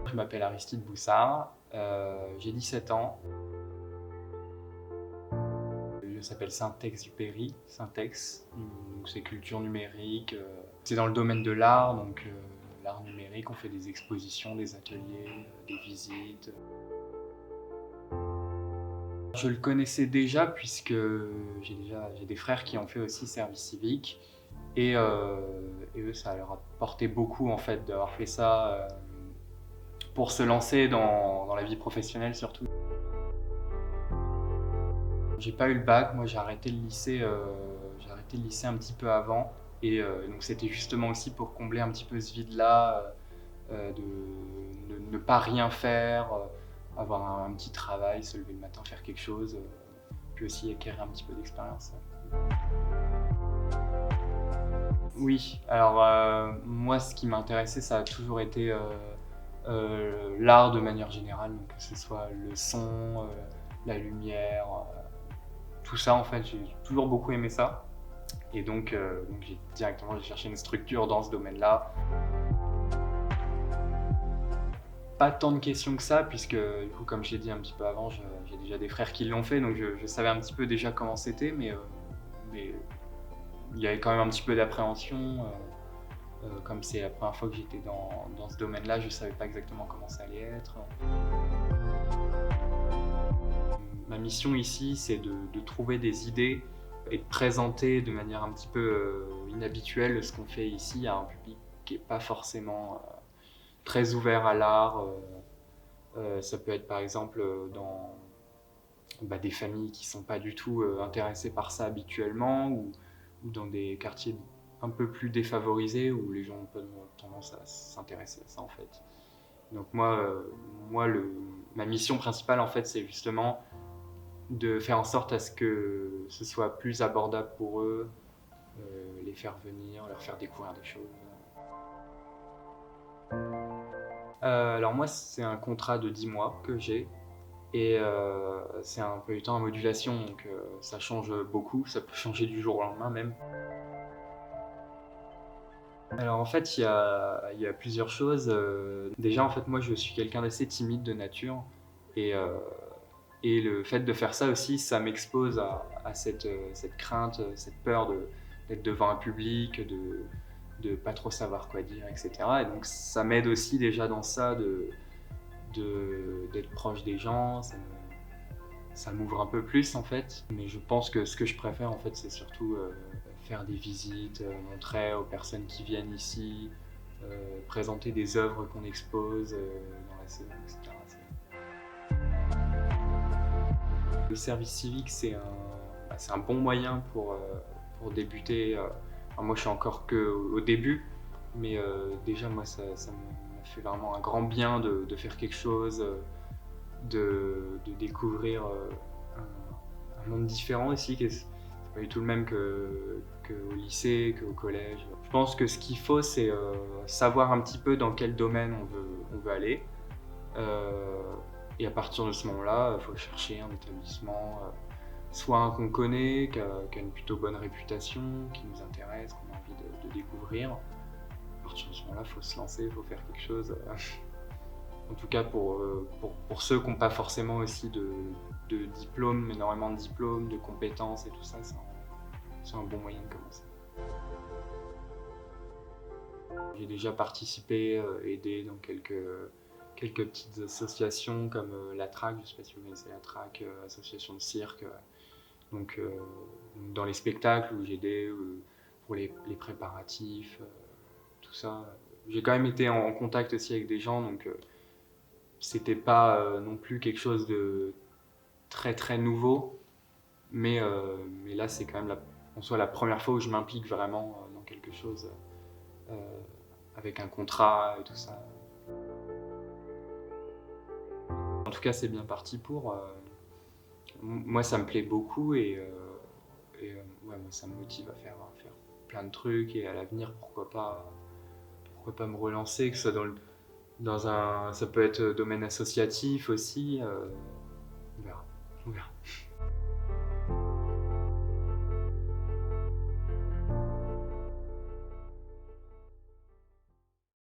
Je m'appelle Aristide Boussard, j'ai 17 ans. Je s'appelle Saint-Exupéry, Syntex, donc c'est culture numérique. C'est dans le domaine de l'art, donc l'art numérique, on fait des expositions, des ateliers, des visites. Je le connaissais déjà puisque j'ai des frères qui ont fait aussi service civique et eux, ça leur a apporté beaucoup en fait d'avoir fait ça pour se lancer dans la vie professionnelle surtout. J'ai pas eu le bac, moi j'ai arrêté le lycée un petit peu avant et donc c'était justement aussi pour combler un petit peu ce vide-là, de ne pas rien faire, avoir un petit travail, se lever le matin, faire quelque chose, puis aussi acquérir un petit peu d'expérience. Oui, alors moi ce qui m'intéressait ça a toujours été l'art de manière générale, donc que ce soit le son, la lumière, tout ça en fait, j'ai toujours beaucoup aimé ça. Et donc j'ai cherché une structure dans ce domaine-là. Pas tant de questions que ça, puisque du coup, comme je l'ai dit un petit peu avant, j'ai déjà des frères qui l'ont fait, donc je savais un petit peu déjà comment c'était, mais il y avait quand même un petit peu d'appréhension. Comme c'est la première fois que j'étais dans ce domaine-là, je ne savais pas exactement comment ça allait être. Ma mission ici, c'est de trouver des idées et de présenter de manière un petit peu inhabituelle ce qu'on fait ici à un public qui n'est pas forcément très ouvert à l'art. Ça peut être par exemple dans des familles qui ne sont pas du tout intéressées par ça habituellement ou dans des quartiers un peu plus défavorisés où les gens ont pas tendance à s'intéresser à ça en fait. Donc ma mission principale en fait c'est justement de faire en sorte à ce que ce soit plus abordable pour eux, les faire venir, leur faire découvrir des choses. Alors moi c'est un contrat de 10 mois que j'ai et c'est un peu du temps en modulation donc ça change beaucoup, ça peut changer du jour au lendemain même. Alors en fait il y a plusieurs choses. Déjà en fait moi je suis quelqu'un d'assez timide de nature et, euh, et le fait de faire ça aussi ça m'expose à cette crainte, cette peur d'être devant un public, de pas trop savoir quoi dire, etc. Et donc ça m'aide aussi déjà dans ça d'être proche des gens, ça m'ouvre un peu plus en fait. Mais je pense que ce que je préfère en fait c'est surtout faire des visites, montrer aux personnes qui viennent ici, présenter des œuvres qu'on expose dans la saison, etc. Le service civique c'est un bon moyen pour débuter. Alors moi je suis encore qu'au début, mais déjà moi ça m'a fait vraiment un grand bien de faire quelque chose, de découvrir un monde différent ici, qui c'est pas du tout le même qu'au lycée, qu'au collège. Je pense que ce qu'il faut, c'est savoir un petit peu dans quel domaine on veut aller. Et à partir de ce moment-là, il faut chercher un établissement, soit un qu'on connaît, qui a une plutôt bonne réputation, qui nous intéresse, qu'on a envie de découvrir. À partir de ce moment-là, il faut se lancer, il faut faire quelque chose. En tout cas pour ceux qui n'ont pas forcément aussi de diplôme, énormément de diplômes, de compétences et tout ça, c'est un bon moyen de commencer. J'ai déjà participé, aidé dans quelques petites associations comme la TRAC, je ne sais pas si vous connaissez la TRAC, association de cirque. Donc dans les spectacles où j'aidais pour les préparatifs, tout ça. J'ai quand même été en contact aussi avec des gens, donc c'était pas non plus quelque chose de très très nouveau, mais là c'est quand même en soi la première fois où je m'implique vraiment dans quelque chose euh, avec un contrat et tout ça. En tout cas c'est bien parti pour. Moi ça me plaît beaucoup et ouais, moi, ça me motive à faire plein de trucs et à l'avenir pourquoi pas me relancer, que ce soit ça peut être domaine associatif aussi, on verra.